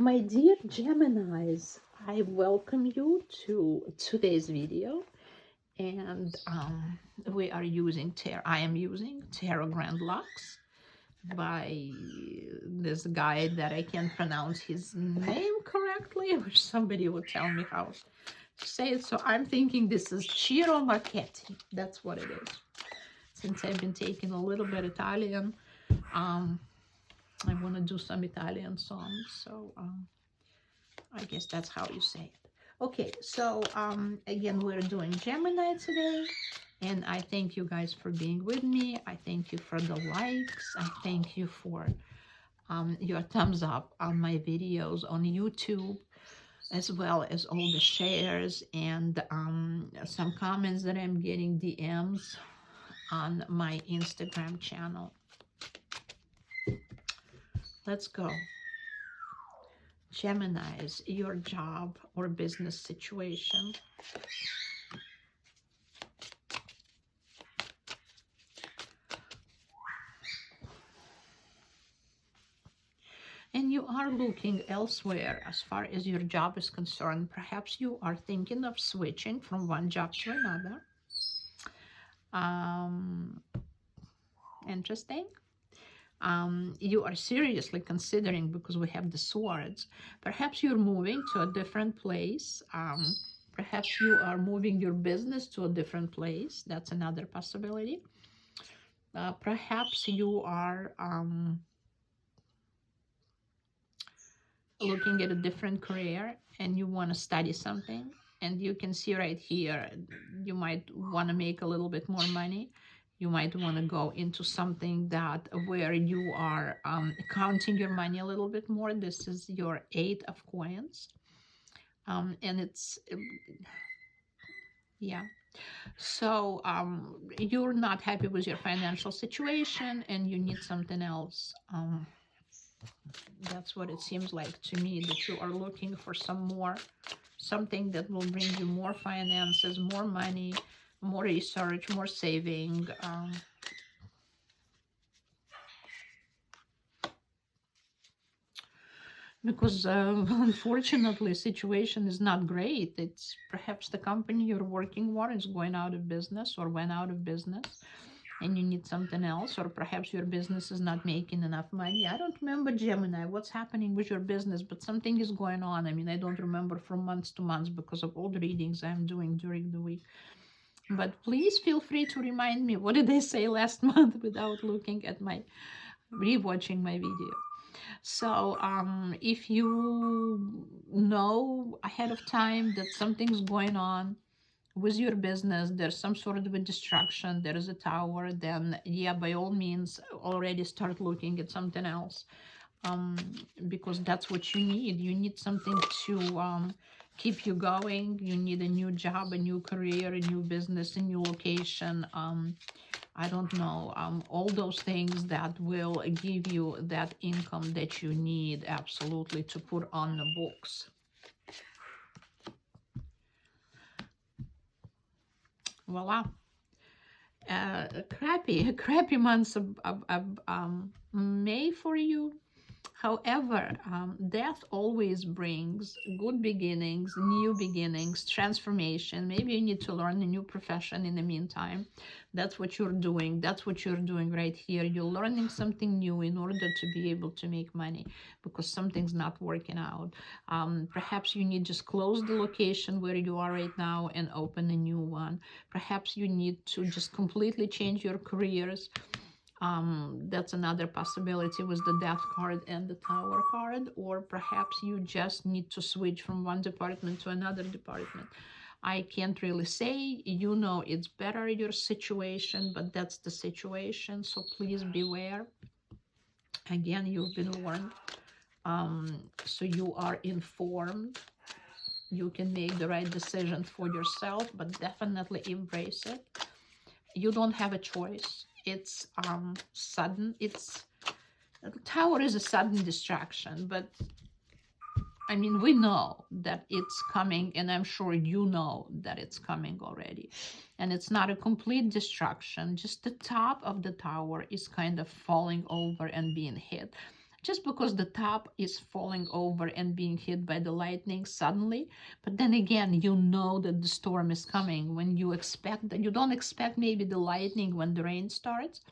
My dear Geminis, I welcome you to today's video, and we are using I am using Tarot Grand Lux by this guy that I can't pronounce his name correctly. I wish somebody would tell me how to say it. So I'm thinking this is Ciro Marchetti. That's what it is. Since I've been taking a little bit Italian, I want to do some Italian songs. So I guess that's how you say it. Okay, so again, we're doing Gemini today, and I thank you guys for being with me. I thank you for the likes. I thank you for your thumbs up on my videos on YouTube, as well as all the shares and some comments that I'm getting, DMs on my Instagram channel. Let's go. Geminis, your job or business situation. And you are looking elsewhere as far as your job is concerned. Perhaps you are thinking of switching from one job to another. Interesting. You are seriously considering, because we have the swords, perhaps you're moving to a different place. Perhaps you are moving your business to a different place. That's another possibility. Perhaps you are looking at a different career and you want to study something, and you can see right here, you might want to make a little bit more money. You might want to go into something that where you are counting your money a little bit more. This is your 8 of coins. And it's, yeah. So you're not happy with your financial situation and you need something else. That's what it seems like to me, that you are looking for something that will bring you more finances, more money, more research, more saving. Because unfortunately, situation is not great. It's perhaps the company you're working for is going out of business or went out of business, and you need something else, or perhaps your business is not making enough money. I don't remember, Gemini, what's happening with your business, but something is going on. I mean, I don't remember from months to months because of all the readings I'm doing during the week. But please feel free to remind me, what did they say last month, without looking at rewatching my video. So if you know ahead of time that something's going on with your business, there's some sort of a distraction, there is a tower, then yeah, by all means, already start looking at something else, because that's what you need. You need something to keep you going. You need a new job, a new career, a new business, a new location. I don't know, all those things that will give you that income that you need, absolutely, to put on the books. Voila. Crappy months of May for you. However, death always brings good beginnings, new beginnings, transformation. Maybe you need to learn a new profession in the meantime. That's what you're doing. That's what you're doing right here. You're learning something new in order to be able to make money, because something's not working out. Perhaps you need to just close the location where you are right now and open a new one. Perhaps you need to just completely change your careers. That's another possibility with the Death card and the Tower card. Or perhaps you just need to switch from one department to another department. I can't really say. You know it's better, your situation, but that's the situation, so please beware. Again, you've been warned, so you are informed. You can make the right decision for yourself, but definitely embrace it. You don't have a choice. It's sudden. Tower is a sudden distraction, but I mean, we know that it's coming, and I'm sure you know that it's coming already. And it's not a complete destruction, just the top of the tower is kind of falling over and being hit. just because the top is falling over and being hit by the lightning suddenly. But then again, you know that the storm is coming when you expect that. You don't expect maybe the lightning when the rain starts,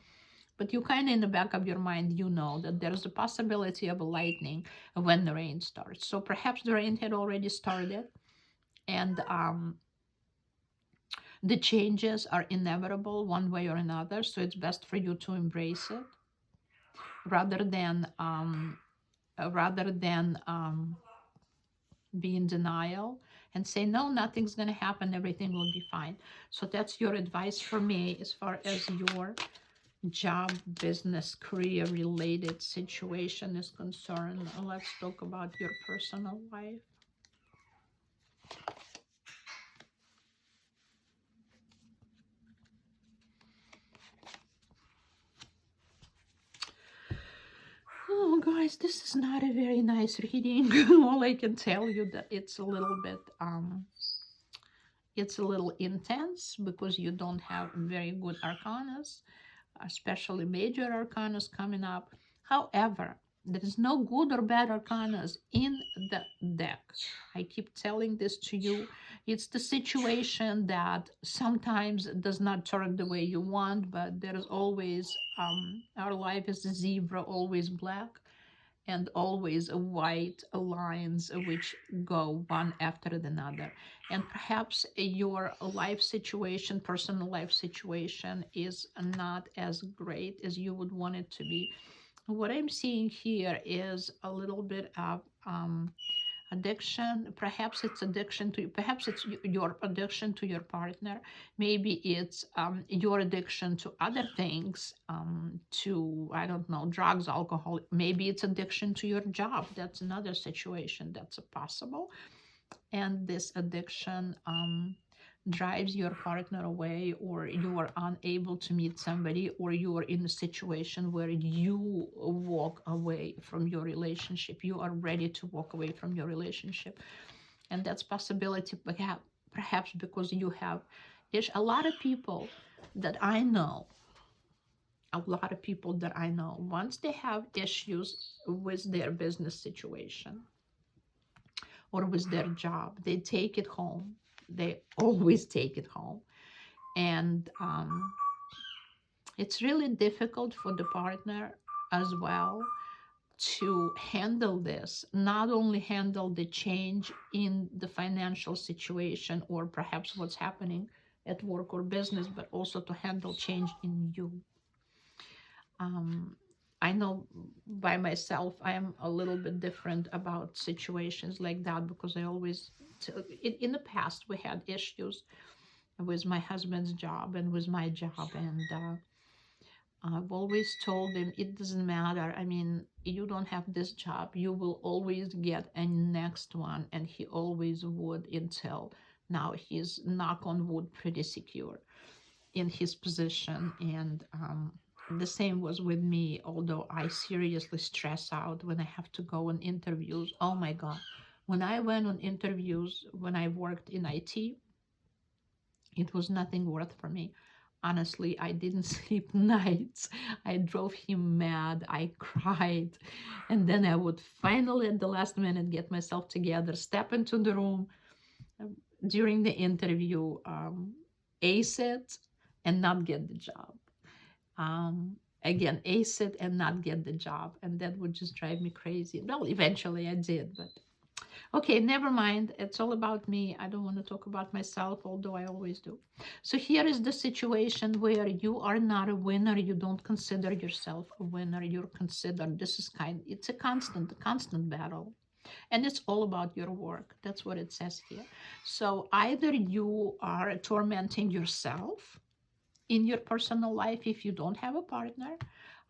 but you kind of in the back of your mind, you know that there's a possibility of a lightning when the rain starts. So perhaps the rain had already started, and the changes are inevitable one way or another. So it's best for you to embrace it rather than rather than be in denial and say, no, nothing's going to happen, everything will be fine. So that's your advice for me as far as your job, business, career related situation is concerned. Let's talk about your personal life. Oh, guys, this is not a very nice reading. All I can tell you that it's a little bit it's a little intense because you don't have very good arcanas, especially major arcanas coming up. However, there is no good or bad arcanas in the deck. I keep telling this to you. It's the situation that sometimes does not turn the way you want, but there is always, our life is a zebra, always black, and always white lines which go one after another. And perhaps your life situation, personal life situation, is not as great as you would want it to be. What I'm seeing here is a little bit of addiction. Perhaps it's addiction to, perhaps it's your addiction to your partner. Maybe it's your addiction to other things, to, I don't know, drugs, alcohol. Maybe it's addiction to your job. That's another situation that's possible. And this addiction drives your partner away, or you are unable to meet somebody, or you are in a situation where you walk away from your relationship. You are ready to walk away from your relationship. And that's possibility, perhaps because you have a lot of people that I know, once they have issues with their business situation or with their job, they take it home. They always take it home. And it's really difficult for the partner as well to handle this, not only handle the change in the financial situation or perhaps what's happening at work or business, but also to handle change in you. I know by myself, I am a little bit different about situations like that because I always, in the past, we had issues with my husband's job and with my job. And I've always told him, it doesn't matter. I mean, you don't have this job. You will always get a next one. And he always would until now. He's, knock on wood, pretty secure in his position. And the same was with me, although I seriously stress out when I have to go on interviews. Oh my God. When I went on interviews, when I worked in IT, it was nothing worth for me. Honestly, I didn't sleep nights. I drove him mad. I cried. And then I would finally, at the last minute, get myself together, step into the room during the interview, ace it, and not get the job. Again, ace it and not get the job. And that would just drive me crazy. Well, eventually I did, but okay, never mind. It's all about me. I don't want to talk about myself, although I always do. So here is the situation where you are not a winner. You don't consider yourself a winner. You're considered, this is it's a constant battle. And it's all about your work. That's what it says here. So either you are tormenting yourself in your personal life if you don't have a partner,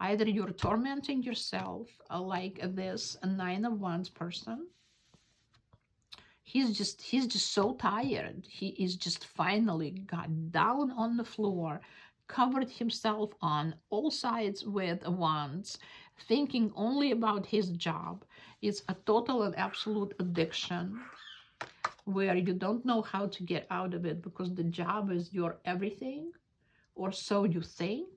either you're tormenting yourself like this Nine of Wands person. He's just so tired. He is just finally got down on the floor, covered himself on all sides with wands, thinking only about his job. It's a total and absolute addiction where you don't know how to get out of it because the job is your everything, or so you think.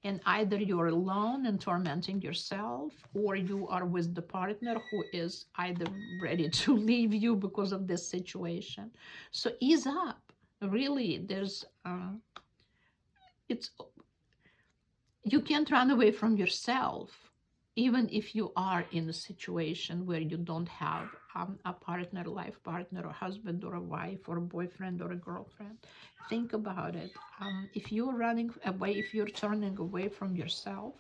And either you're alone and tormenting yourself, or you are with the partner who is either ready to leave you because of this situation. So ease up. Really, it's you can't run away from yourself, even if you are in a situation where you don't have a partner, life partner, or husband, or a wife, or a boyfriend, or a girlfriend. Think about it. If you're running away, if you're turning away from yourself,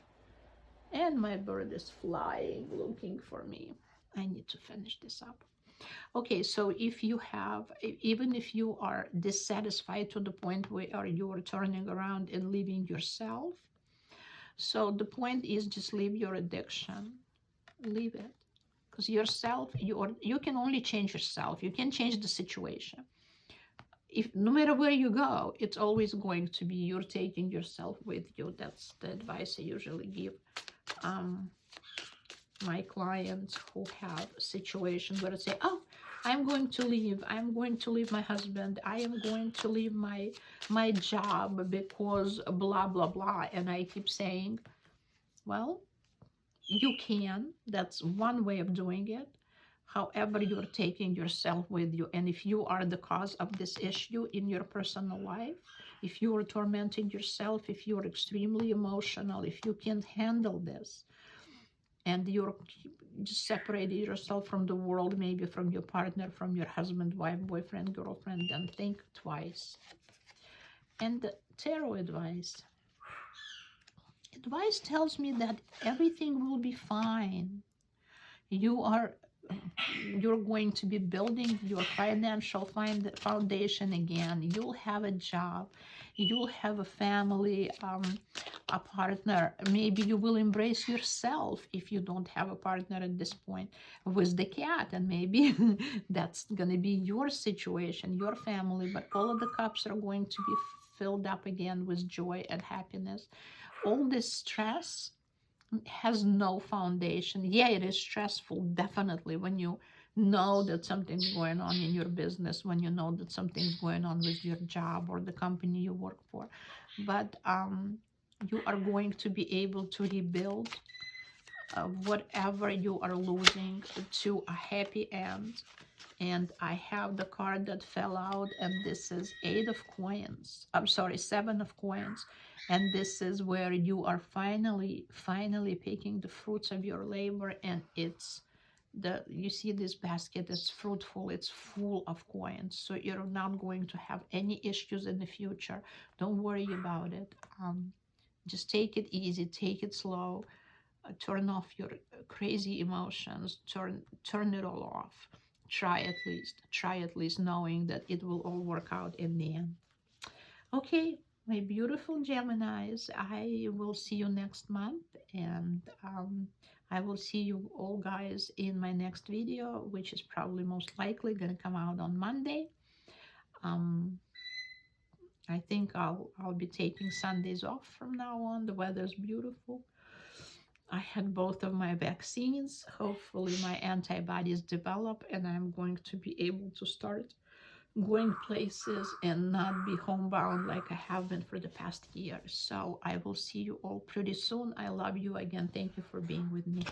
and my bird is flying, looking for me. I need to finish this up. Okay, so if you have, even if you are dissatisfied to the point where you are turning around and leaving yourself, so the point is just leave your addiction, leave it. Because yourself, you can only change yourself. You can change the situation. If no matter where you go, it's always going to be you're taking yourself with you. That's the advice I usually give my clients who have situations where they say, "Oh, I'm going to leave. I'm going to leave my husband. I am going to leave my job because blah blah blah." And I keep saying, well, you can. That's one way of doing it. However, you're taking yourself with you. And if you are the cause of this issue in your personal life, if you are tormenting yourself, if you're extremely emotional, if you can't handle this, and you're just separated yourself from the world, maybe from your partner, from your husband, wife, boyfriend, girlfriend, then think twice. And the tarot advice. Advice tells me that everything will be fine. You're going to be building your financial foundation again. You'll have a job. You'll have a family, a partner. Maybe you will embrace yourself if you don't have a partner at this point with the cat. And maybe that's going to be your situation, your family. But all of the cups are going to be filled up again with joy and happiness. All this stress has no foundation. Yeah, it is stressful, definitely, when you know that something's going on in your business, when you know that something's going on with your job or the company you work for. But you are going to be able to rebuild whatever you are losing to a happy end. And I have the card that fell out, and this is 8 of coins. I'm sorry, 7 of coins. And this is where you are finally picking the fruits of your labor. And you see this basket, it's fruitful, it's full of coins. So you're not going to have any issues in the future. Don't worry about it. Just take it easy, take it slow. Turn off your crazy emotions, turn it all off. Try at least knowing that it will all work out in the end. Okay, my beautiful Geminis, I will see you next month, and I will see you all guys in my next video, which is probably most likely going to come out on Monday. I think I'll be taking Sundays off from now on. The weather's beautiful. I had both of my vaccines. Hopefully my antibodies develop and I'm going to be able to start going places and not be homebound like I have been for the past year. So I will see you all pretty soon. I love you again. Thank you for being with me.